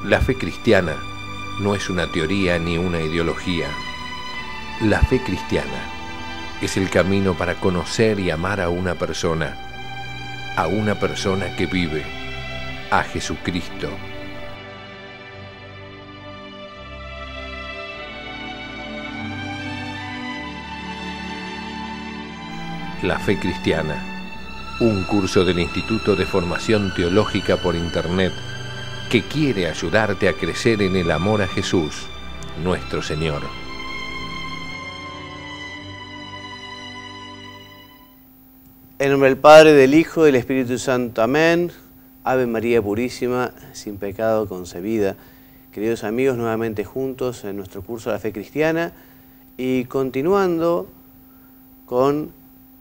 La fe cristiana no es una teoría ni una ideología. La fe cristiana es el camino para conocer y amar a una persona que vive, a Jesucristo. La fe cristiana, un curso del Instituto de Formación Teológica por Internet que quiere ayudarte a crecer en el amor a Jesús, nuestro Señor. En nombre del Padre, del Hijo y del Espíritu Santo. Amén. Ave María Purísima, sin pecado concebida. Queridos amigos, nuevamente juntos en nuestro curso de la fe cristiana y continuando con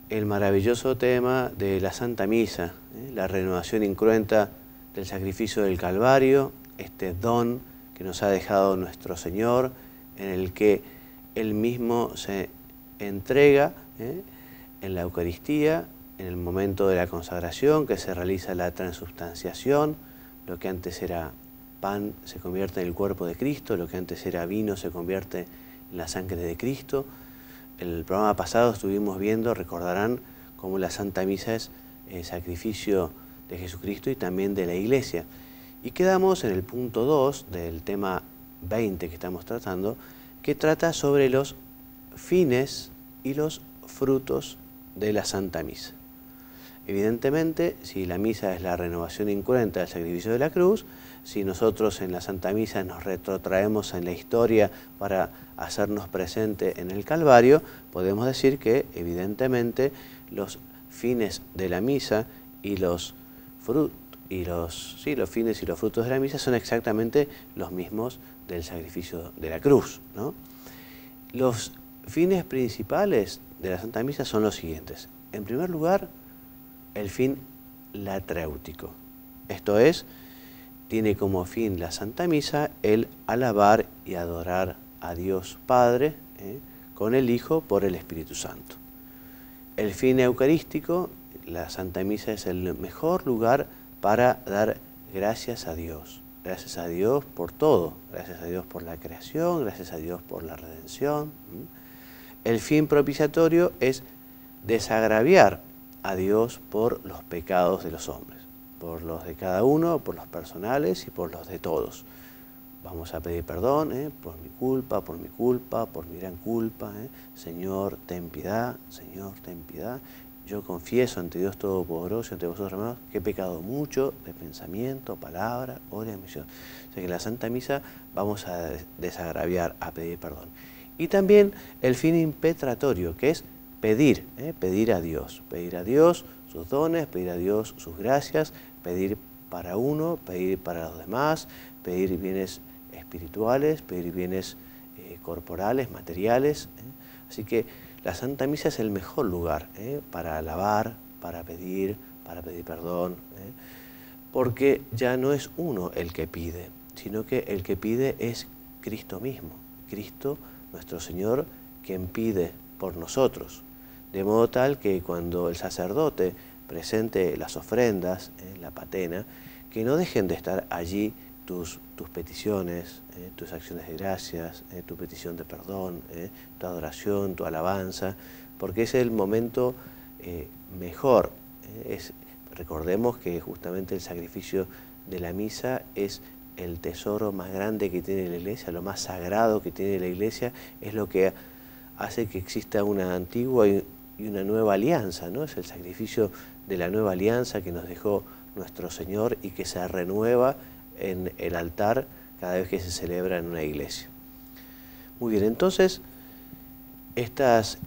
el maravilloso tema de la Santa Misa, la renovación incruenta del sacrificio del Calvario, este don que nos ha dejado nuestro Señor, en el que Él mismo se entrega en la Eucaristía, en el momento de la consagración, que se realiza la transubstanciación. Lo que antes era pan se convierte en el cuerpo de Cristo, lo que antes era vino se convierte en la sangre de Cristo. El programa pasado estuvimos viendo, recordarán, cómo la Santa Misa es el sacrificio de Jesucristo y también de la Iglesia. Y quedamos en el punto 2 del tema 20 que estamos tratando, que trata sobre los fines y los frutos de la Santa Misa. Evidentemente, si la misa es la renovación incruenta del sacrificio de la cruz, si nosotros en la Santa Misa nos retrotraemos en la historia para hacernos presente en el Calvario, podemos decir que evidentemente los fines de la misa y los fines y los frutos de la misa son exactamente los mismos del sacrificio de la cruz, ¿no? Los fines principales de la Santa Misa son los siguientes. En primer lugar, el fin latréutico. Esto es, tiene como fin la Santa Misa el alabar y adorar a Dios Padre con el Hijo por el Espíritu Santo. El fin eucarístico, la Santa Misa es el mejor lugar para dar gracias a Dios. Gracias a Dios por todo. Gracias a Dios por la creación, gracias a Dios por la redención. El fin propiciatorio es desagraviar a Dios por los pecados de los hombres, por los de cada uno, por los personales y por los de todos. Vamos a pedir perdón por mi culpa, por mi gran culpa. Señor, ten piedad, Señor, ten piedad. Yo confieso ante Dios Todopoderoso, ante vosotros, hermanos, que he pecado mucho de pensamiento, palabra, obra y omisión. O sea que en la Santa Misa vamos a desagraviar, a pedir perdón. Y también el fin impetratorio, que es pedir a Dios sus dones, pedir a Dios sus gracias, pedir para uno, pedir para los demás, pedir bienes espirituales, pedir bienes corporales, materiales. Así que la Santa Misa es el mejor lugar para alabar, para pedir perdón, porque ya no es uno el que pide, sino que el que pide es Cristo mismo, Cristo nuestro Señor, quien pide por nosotros. De modo tal que cuando el sacerdote presente las ofrendas, la patena, que no dejen de estar allí tus peticiones, tus acciones de gracias, tu petición de perdón, tu adoración, tu alabanza, porque es el momento mejor. Recordemos que justamente el sacrificio de la misa es el tesoro más grande que tiene la Iglesia, lo más sagrado que tiene la Iglesia, es lo que hace que exista una antigua y una nueva alianza, ¿no? Es el sacrificio de la nueva alianza que nos dejó nuestro Señor y que se renueva en el altar cada vez que se celebra en una iglesia. Muy bien, entonces, estos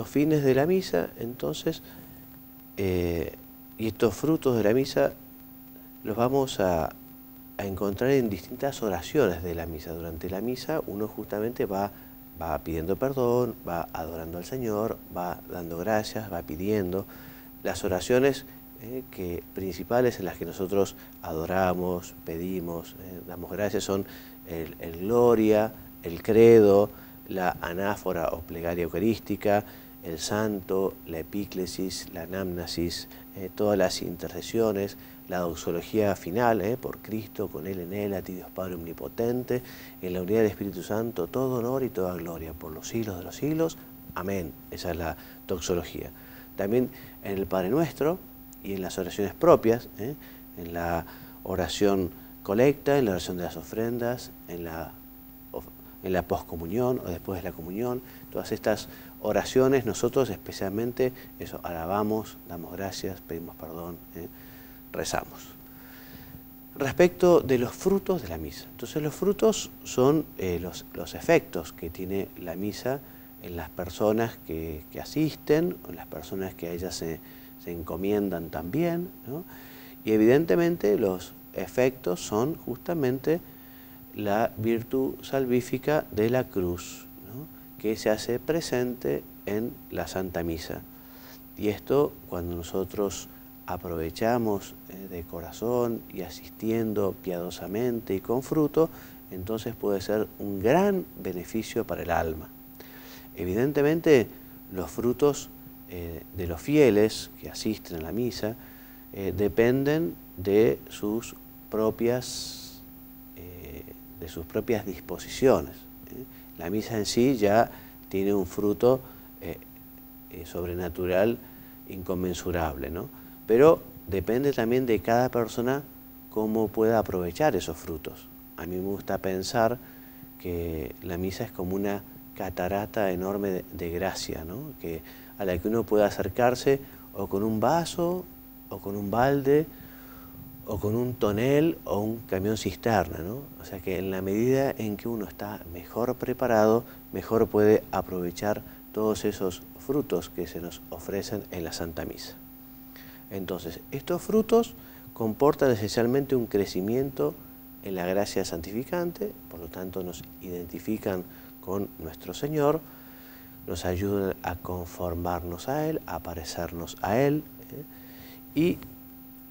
fines de la misa, entonces, y estos frutos de la misa, los vamos a encontrar en distintas oraciones de la misa. Durante la misa uno justamente va pidiendo perdón, va adorando al Señor, va dando gracias, va pidiendo. Las oraciones principales en las que nosotros adoramos, pedimos, damos gracias son el Gloria, el Credo, la Anáfora o Plegaria Eucarística, el Santo, la Epíclesis, la Anamnesis, todas las intercesiones, la doxología final, por Cristo, con Él, en Él, a ti Dios Padre Omnipotente, en la unidad del Espíritu Santo, todo honor y toda gloria por los siglos de los siglos. Amén. Esa es la doxología. También en el Padre Nuestro y en las oraciones propias, en la oración colecta, en la oración de las ofrendas, en la poscomunión o después de la comunión. Todas estas oraciones nosotros especialmente eso, alabamos, damos gracias, pedimos perdón, rezamos. Respecto de los frutos de la misa. Entonces los frutos son los efectos que tiene la misa en las personas que asisten, en las personas que a ellas se encomiendan también, ¿no? Y evidentemente los efectos son justamente la virtud salvífica de la cruz, ¿no? Que se hace presente en la Santa Misa. Y esto, cuando nosotros aprovechamos de corazón y asistiendo piadosamente y con fruto, entonces puede ser un gran beneficio para el alma. Evidentemente, los frutos de los fieles que asisten a la misa dependen de sus propias disposiciones. La misa en sí ya tiene un fruto sobrenatural inconmensurable, ¿no? Pero depende también de cada persona cómo pueda aprovechar esos frutos. A mí me gusta pensar que la misa es como una catarata enorme de gracia, ¿no? A la que uno puede acercarse o con un vaso, o con un balde, o con un tonel o un camión cisterna, ¿no? O sea que en la medida en que uno está mejor preparado, mejor puede aprovechar todos esos frutos que se nos ofrecen en la Santa Misa. Entonces, estos frutos comportan esencialmente un crecimiento en la gracia santificante, por lo tanto nos identifican con nuestro Señor, nos ayudan a conformarnos a Él, a parecernos a Él, y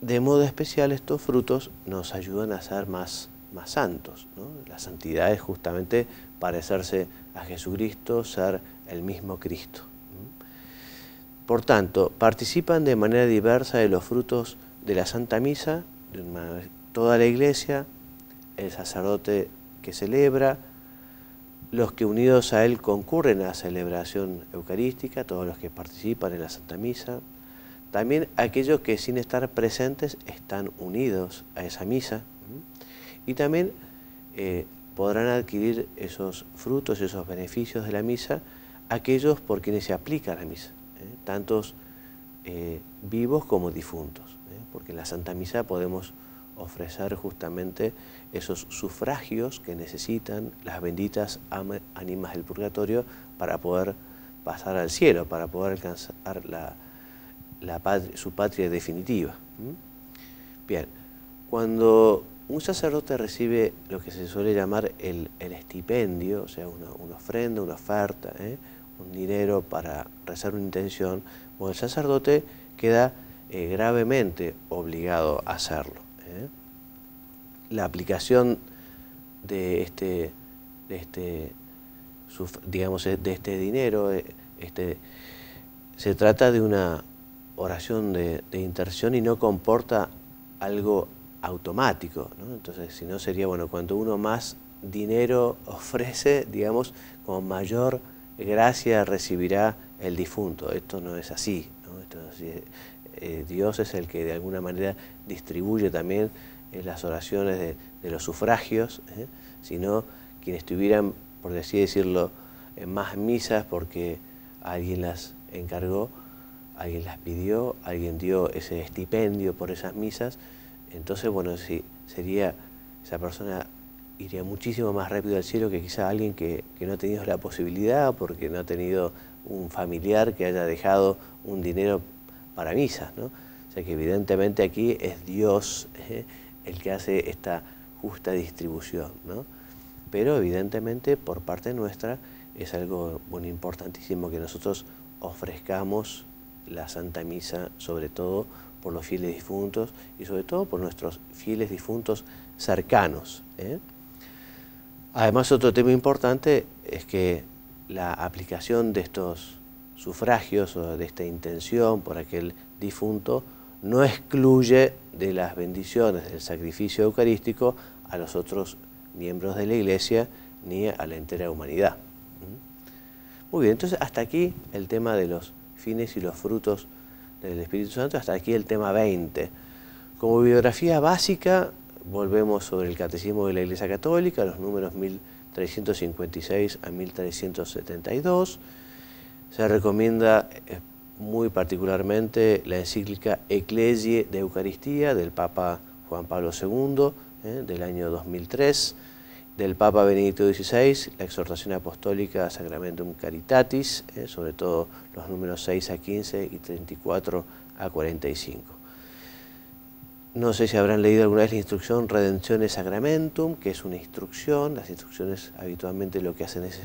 de modo especial estos frutos nos ayudan a ser más santos, ¿no? La santidad es justamente parecerse a Jesucristo, ser el mismo Cristo. Por tanto, participan de manera diversa de los frutos de la Santa Misa, toda la Iglesia, el sacerdote que celebra, los que unidos a él concurren a la celebración eucarística, todos los que participan en la Santa Misa, también aquellos que sin estar presentes están unidos a esa misa, y también podrán adquirir esos frutos, esos beneficios de la misa, aquellos por quienes se aplica la misa, tantos vivos como difuntos, porque en la Santa Misa podemos ofrecer justamente esos sufragios que necesitan las benditas ánimas del purgatorio para poder pasar al cielo, para poder alcanzar su patria definitiva. Bien, cuando un sacerdote recibe lo que se suele llamar el estipendio, o sea, una ofrenda, una oferta, un dinero para rezar una intención, bueno, el sacerdote queda gravemente obligado a hacerlo. La aplicación de este dinero, se trata de una oración de intercesión y no comporta algo automático, ¿no? Entonces, si no sería, bueno, cuando uno más dinero ofrece, digamos, con mayor gracia recibirá el difunto. Esto no es así, ¿no? Dios es el que de alguna manera distribuye también las oraciones de los sufragios, sino quienes tuvieran, por así decirlo, más misas porque alguien las encargó, alguien las pidió, alguien dio ese estipendio por esas misas. Entonces, bueno, sí, esa persona iría muchísimo más rápido al cielo que quizá alguien que no ha tenido la posibilidad porque no ha tenido un familiar que haya dejado un dinero para misas, ¿no? O sea que evidentemente aquí es Dios el que hace esta justa distribución, ¿no? Pero evidentemente por parte nuestra es algo muy importantísimo que nosotros ofrezcamos la Santa Misa, sobre todo por los fieles difuntos y sobre todo por nuestros fieles difuntos cercanos. Además, otro tema importante es que la aplicación de estos sufragios o de esta intención por aquel difunto no excluye de las bendiciones del sacrificio eucarístico a los otros miembros de la Iglesia ni a la entera humanidad. Muy bien, entonces hasta aquí el tema de los fines y los frutos del Espíritu Santo, hasta aquí el tema 20. Como bibliografía básica, volvemos sobre el Catecismo de la Iglesia Católica, los números 1356 a 1372. Se recomienda muy particularmente la encíclica Ecclesiae de Eucaristía del Papa Juan Pablo II, del año 2003, del Papa Benedicto XVI, la exhortación apostólica Sacramentum Caritatis, sobre todo los números 6 a 15 y 34 a 45. No sé si habrán leído alguna vez la instrucción Redemptione Sacramentum, que es una instrucción. Las instrucciones habitualmente lo que hacen es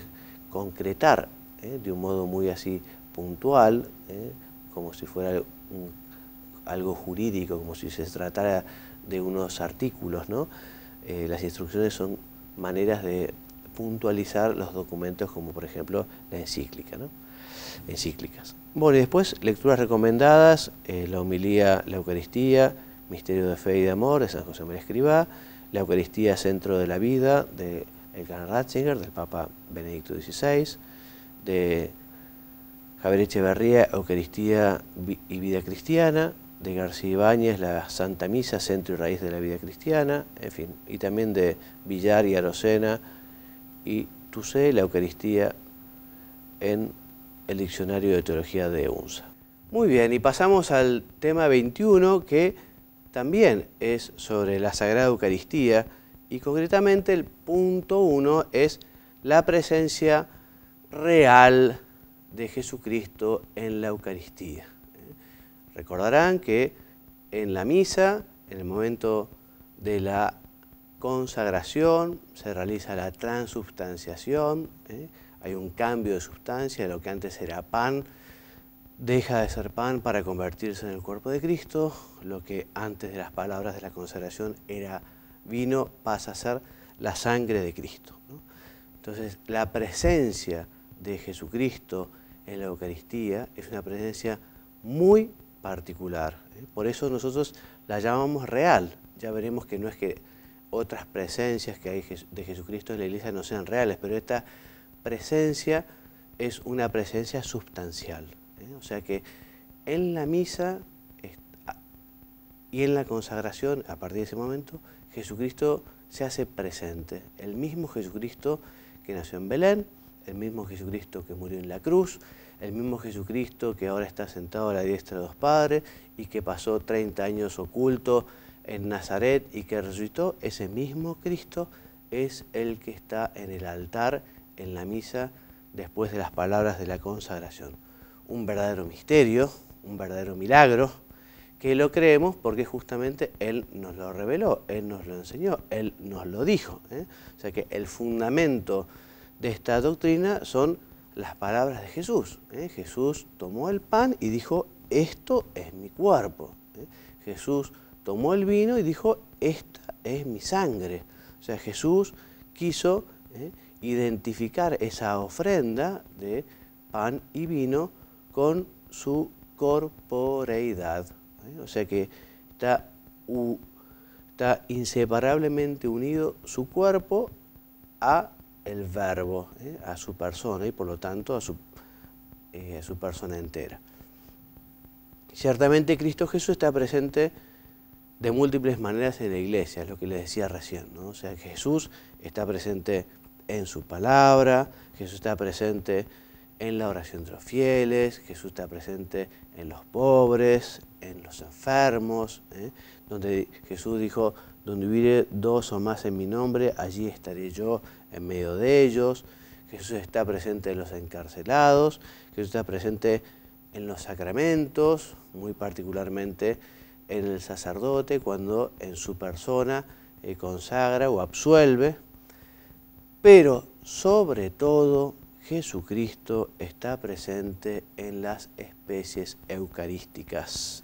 concretar de un modo muy así puntual, como si fuera algo jurídico, como si se tratara de unos artículos, ¿no? Las instrucciones son maneras de puntualizar los documentos, como por ejemplo la encíclica, ¿no? Encíclicas. Bueno, y después lecturas recomendadas, la homilía, la Eucaristía, Misterio de Fe y de Amor, de San José María Escrivá, la Eucaristía, Centro de la Vida, de Elkan Ratzinger, del Papa Benedicto XVI, de Javier Echeverría, Eucaristía y Vida Cristiana, de García Ibáñez, la Santa Misa, Centro y Raíz de la Vida Cristiana, en fin, y también de Villar y Arocena y Tusé, la Eucaristía en el Diccionario de Teología de UNSA. Muy bien, y pasamos al tema 21, que también es sobre la Sagrada Eucaristía, y concretamente el punto 1 es la presencia real de Jesucristo en la Eucaristía. Recordarán que en la misa, en el momento de la consagración, se realiza la transubstanciación, hay un cambio de sustancia, lo que antes era pan deja de ser pan para convertirse en el cuerpo de Cristo, lo que antes de las palabras de la consagración era vino pasa a ser la sangre de Cristo, ¿no? Entonces, la presencia de Jesucristo en la Eucaristía es una presencia muy particular. Por eso nosotros la llamamos real. Ya veremos que no es que otras presencias que hay de Jesucristo en la Iglesia no sean reales, pero esta presencia es una presencia sustancial. O sea que en la misa y en la consagración, a partir de ese momento, Jesucristo se hace presente. El mismo Jesucristo que nació en Belén, el mismo Jesucristo que murió en la cruz, el mismo Jesucristo que ahora está sentado a la diestra de los padres y que pasó 30 años oculto en Nazaret y que resucitó, ese mismo Cristo es el que está en el altar, en la misa, después de las palabras de la consagración. Un verdadero misterio, un verdadero milagro, que lo creemos porque justamente Él nos lo reveló, Él nos lo enseñó, Él nos lo dijo. O sea que el fundamento de esta doctrina son las palabras de Jesús. Jesús tomó el pan y dijo, esto es mi cuerpo. Jesús tomó el vino y dijo, esta es mi sangre. O sea, Jesús quiso identificar esa ofrenda de pan y vino con su corporeidad. O sea que está inseparablemente unido su cuerpo a el Verbo, a su persona y por lo tanto a su persona entera. Ciertamente Cristo Jesús está presente de múltiples maneras en la Iglesia, es lo que les decía recién, ¿no? O sea, Jesús está presente en su palabra, Jesús está presente en la oración de los fieles, Jesús está presente en los pobres, en los enfermos, donde Jesús dijo, donde hubiere dos o más en mi nombre, allí estaré yo en medio de ellos. Jesús está presente en los encarcelados, Jesús está presente en los sacramentos, muy particularmente en el sacerdote, cuando en su persona consagra o absuelve, pero sobre todo Jesucristo está presente en las especies eucarísticas.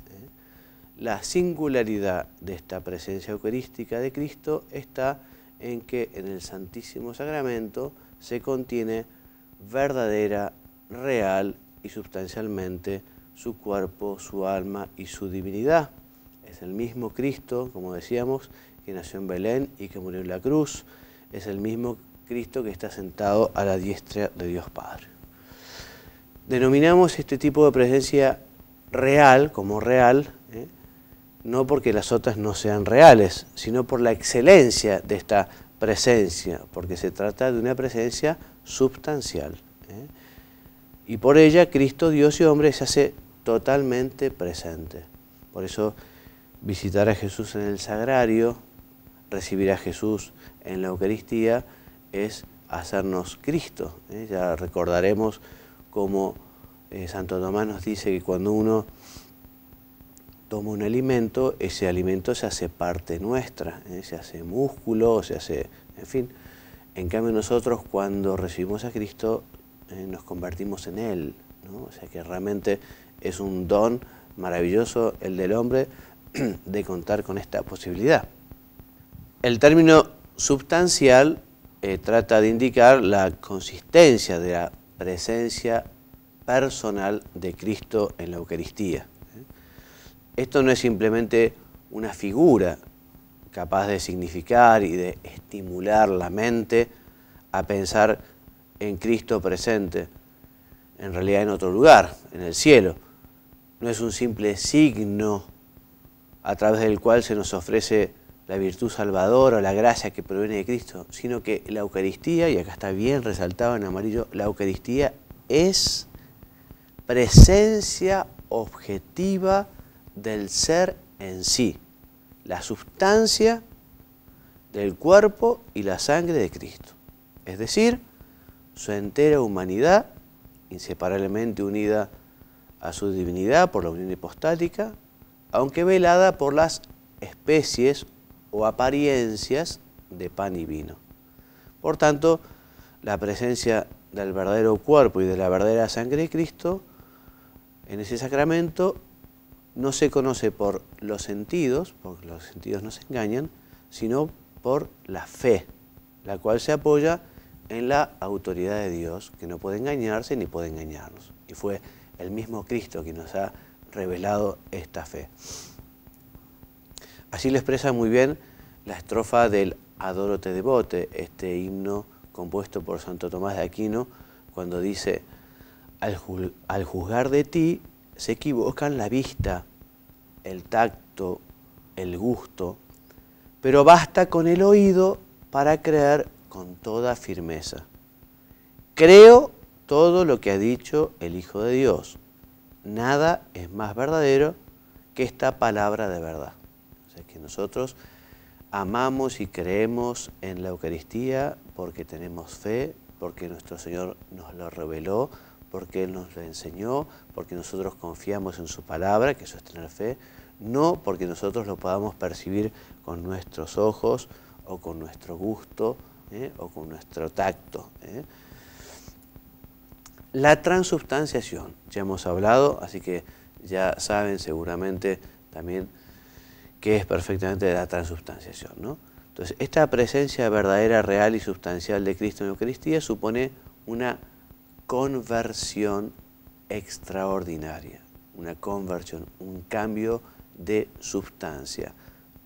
La singularidad de esta presencia eucarística de Cristo está en que en el Santísimo Sacramento se contiene verdadera, real y sustancialmente su cuerpo, su alma y su divinidad. Es el mismo Cristo, como decíamos, que nació en Belén y que murió en la cruz. Es el mismo Cristo que está sentado a la diestra de Dios Padre. Denominamos este tipo de presencia real como real, no porque las otras no sean reales, sino por la excelencia de esta presencia, porque se trata de una presencia substancial. Y por ella Cristo, Dios y hombre, se hace totalmente presente. Por eso visitar a Jesús en el sagrario, recibir a Jesús en la Eucaristía, es hacernos Cristo. Ya recordaremos cómo Santo Tomás nos dice que cuando uno toma un alimento, ese alimento se hace parte nuestra, se hace músculo, se hace, en fin. En cambio nosotros cuando recibimos a Cristo nos convertimos en Él, ¿no? O sea que realmente es un don maravilloso el del hombre de contar con esta posibilidad. El término substancial trata de indicar la consistencia de la presencia personal de Cristo en la Eucaristía. Esto no es simplemente una figura capaz de significar y de estimular la mente a pensar en Cristo presente, en realidad en otro lugar, en el cielo. No es un simple signo a través del cual se nos ofrece la virtud salvadora o la gracia que proviene de Cristo, sino que la Eucaristía, y acá está bien resaltado en amarillo, la Eucaristía es presencia objetiva del ser en sí, la sustancia del cuerpo y la sangre de Cristo, es decir, su entera humanidad, inseparablemente unida a su divinidad por la unión hipostática, aunque velada por las especies o apariencias de pan y vino. Por tanto, la presencia del verdadero cuerpo y de la verdadera sangre de Cristo en ese sacramento no se conoce por los sentidos, porque los sentidos nos engañan, sino por la fe, la cual se apoya en la autoridad de Dios, que no puede engañarse ni puede engañarnos. Y fue el mismo Cristo quien nos ha revelado esta fe. Así lo expresa muy bien la estrofa del Adoro te devote, este himno compuesto por Santo Tomás de Aquino, cuando dice: al juzgar de ti se equivocan la vista, el tacto, el gusto, pero basta con el oído para creer con toda firmeza. Creo todo lo que ha dicho el Hijo de Dios. Nada es más verdadero que esta palabra de verdad. O sea que nosotros amamos y creemos en la Eucaristía porque tenemos fe, porque nuestro Señor nos lo reveló, porque Él nos lo enseñó, porque nosotros confiamos en su palabra, que eso es tener fe, no porque nosotros lo podamos percibir con nuestros ojos o con nuestro gusto o con nuestro tacto. La transubstanciación, ya hemos hablado, así que ya saben seguramente también qué es perfectamente la transubstanciación, ¿no? Entonces, esta presencia verdadera, real y sustancial de Cristo en la Eucaristía supone una conversión extraordinaria, una conversión, un cambio de sustancia,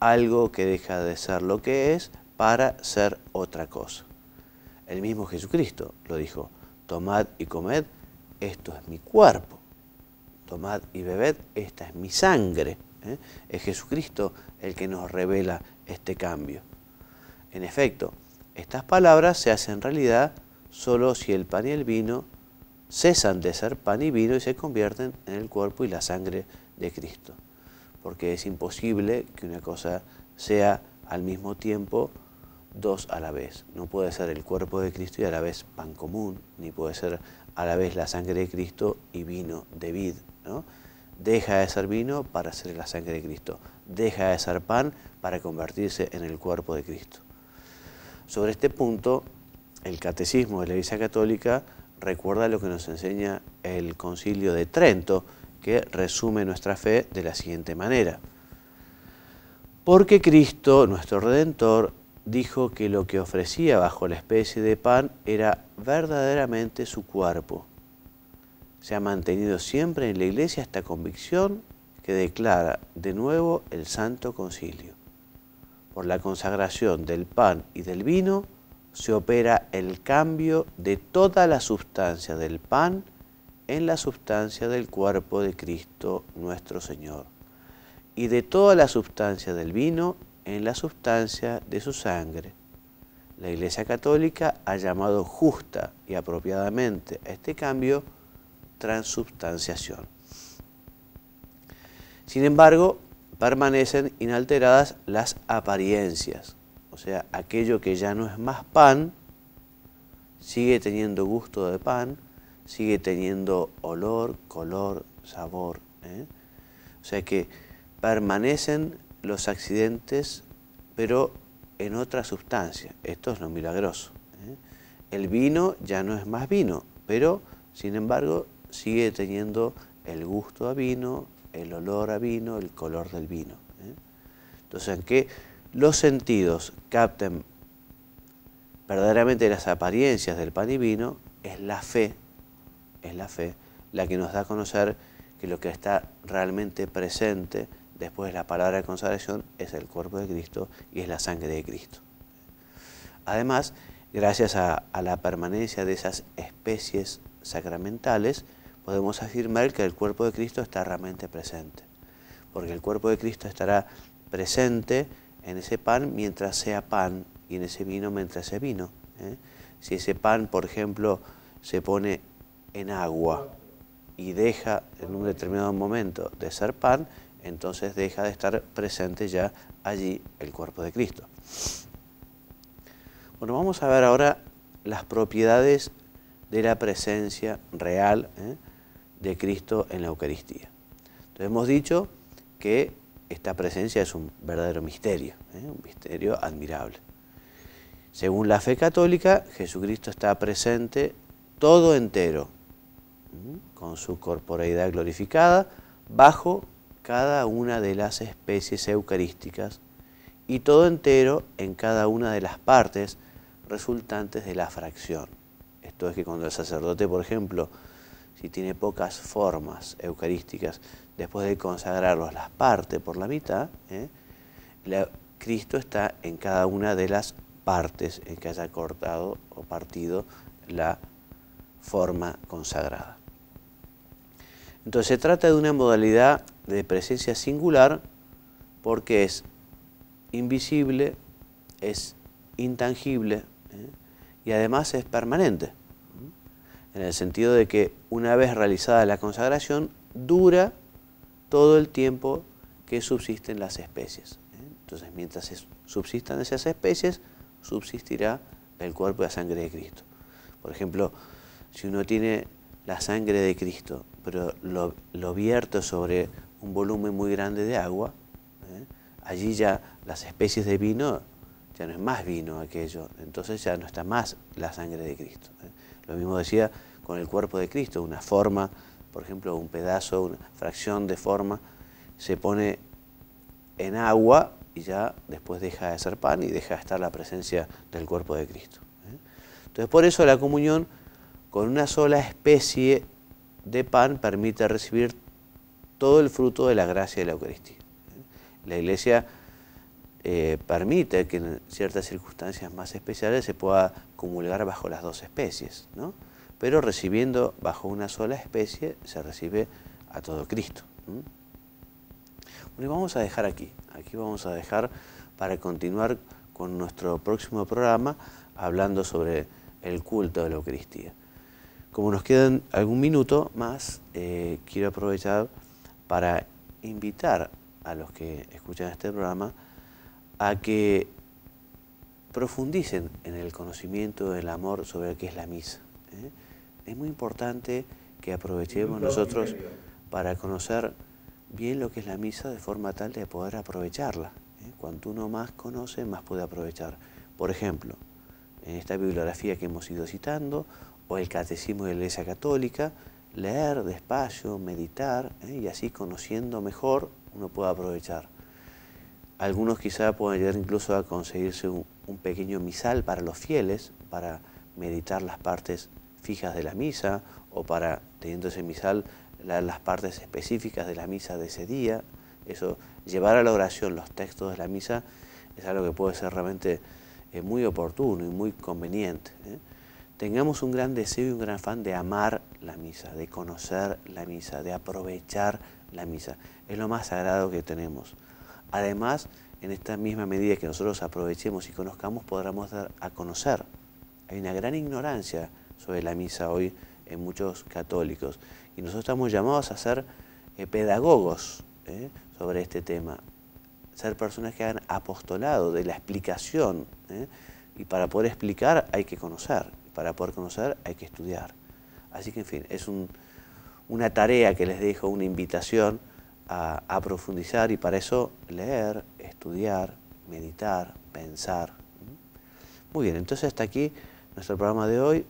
algo que deja de ser lo que es para ser otra cosa. El mismo Jesucristo lo dijo: tomad y comed, esto es mi cuerpo, tomad y bebed, esta es mi sangre. Es Jesucristo el que nos revela este cambio. En efecto, estas palabras se hacen realidad solo si el pan y el vino cesan de ser pan y vino y se convierten en el cuerpo y la sangre de Cristo. Porque es imposible que una cosa sea al mismo tiempo dos a la vez. No puede ser el cuerpo de Cristo y a la vez pan común, ni puede ser a la vez la sangre de Cristo y vino de vid, ¿no? Deja de ser vino para ser la sangre de Cristo. Deja de ser pan para convertirse en el cuerpo de Cristo. Sobre este punto, el Catecismo de la Iglesia Católica recuerda lo que nos enseña el Concilio de Trento, que resume nuestra fe de la siguiente manera. Porque Cristo, nuestro Redentor, dijo que lo que ofrecía bajo la especie de pan era verdaderamente su cuerpo. Se ha mantenido siempre en la Iglesia esta convicción que declara de nuevo el Santo Concilio. Por la consagración del pan y del vino se opera el cambio de toda la sustancia del pan en la sustancia del cuerpo de Cristo nuestro Señor, y de toda la sustancia del vino en la sustancia de su sangre. La Iglesia Católica ha llamado justa y apropiadamente a este cambio transubstanciación. Sin embargo, permanecen inalteradas las apariencias, o sea, aquello que ya no es más pan, sigue teniendo gusto de pan, sigue teniendo olor, color, sabor. O sea que permanecen los accidentes, pero en otra sustancia. Esto es lo milagroso. El vino ya no es más vino, pero sin embargo sigue teniendo el gusto a vino, el olor a vino, el color del vino. Entonces, aunque los sentidos capten verdaderamente las apariencias del pan y vino, es la fe la que nos da a conocer que lo que está realmente presente después de la palabra de consagración es el cuerpo de Cristo y es la sangre de Cristo. Además, gracias a la permanencia de esas especies sacramentales, podemos afirmar que el cuerpo de Cristo está realmente presente, porque el cuerpo de Cristo estará presente en ese pan mientras sea pan y en ese vino mientras sea vino. Si ese pan, por ejemplo, se pone en agua y deja en un determinado momento de ser pan, entonces deja de estar presente ya allí el cuerpo de Cristo. Bueno, vamos a ver ahora las propiedades de la presencia real de Cristo en la Eucaristía. Entonces hemos dicho que esta presencia es un verdadero misterio, un misterio admirable. Según la fe católica, Jesucristo está presente todo entero, con su corporeidad glorificada, bajo cada una de las especies eucarísticas y todo entero en cada una de las partes resultantes de la fracción. Esto es que cuando el sacerdote, por ejemplo, si tiene pocas formas eucarísticas, después de consagrarlos las parte por la mitad, Cristo está en cada una de las partes en que haya cortado o partido la forma consagrada. Entonces se trata de una modalidad de presencia singular porque es invisible, es intangible y además es permanente, en el sentido de que una vez realizada la consagración dura todo el tiempo que subsisten las especies. Entonces mientras subsistan esas especies, subsistirá el cuerpo y la sangre de Cristo. Por ejemplo, si uno tiene la sangre de Cristo, pero lo vierte sobre un volumen muy grande de agua, allí ya las especies de vino, ya no es más vino aquello, entonces ya no está más la sangre de Cristo. Lo mismo decía con el cuerpo de Cristo, una forma, por ejemplo, un pedazo, una fracción de forma, se pone en agua y ya después deja de ser pan y deja de estar la presencia del cuerpo de Cristo. Entonces, por eso la comunión con una sola especie de pan permite recibir todo el fruto de la gracia de la Eucaristía. La Iglesia permite que en ciertas circunstancias más especiales se pueda comulgar bajo las dos especies, ¿no? Pero recibiendo bajo una sola especie se recibe a todo Cristo. Bueno, vamos a dejar aquí vamos a dejar para continuar con nuestro próximo programa hablando sobre el culto de la Eucaristía. Como nos quedan algún minuto más, quiero aprovechar para invitar a los que escuchan este programa a que profundicen en el conocimiento del amor sobre qué es la misa. Es muy importante que aprovechemos nosotros para conocer bien lo que es la misa de forma tal de poder aprovecharla. Cuanto uno más conoce, más puede aprovechar. Por ejemplo, en esta bibliografía que hemos ido citando, o el Catecismo de la Iglesia Católica, leer despacio, meditar, y así conociendo mejor uno puede aprovechar. Algunos quizá pueden llegar incluso a conseguirse un pequeño misal para los fieles, para meditar las partes fijas de la misa, o para, teniendo ese misal, las partes específicas de la misa de ese día. Eso, llevar a la oración los textos de la misa es algo que puede ser realmente muy oportuno y muy conveniente. Tengamos un gran deseo y un gran afán de amar la misa, de conocer la misa, de aprovechar la misa. Es lo más sagrado que tenemos. Además, en esta misma medida que nosotros aprovechemos y conozcamos, podremos dar a conocer. Hay una gran ignorancia sobre la misa hoy en muchos católicos y nosotros estamos llamados a ser pedagogos sobre este tema, ser personas que hagan apostolado de la explicación, y para poder explicar hay que conocer, para poder conocer hay que estudiar. Así que, en fin, es una tarea que les dejo, una invitación a profundizar, y para eso leer, estudiar, meditar, pensar. Muy bien, entonces hasta aquí nuestro programa de hoy.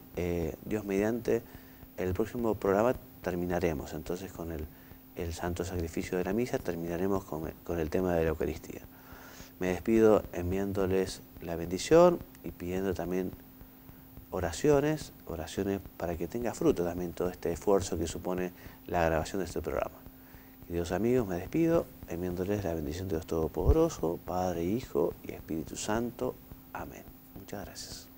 Dios mediante, el próximo programa terminaremos entonces con el santo sacrificio de la misa, terminaremos con el tema de la Eucaristía. Me despido enviándoles la bendición y pidiendo también oraciones para que tenga fruto también todo este esfuerzo que supone la grabación de este programa. Queridos amigos, me despido enviándoles la bendición de Dios Todopoderoso, Padre, Hijo y Espíritu Santo. Amén. Muchas gracias.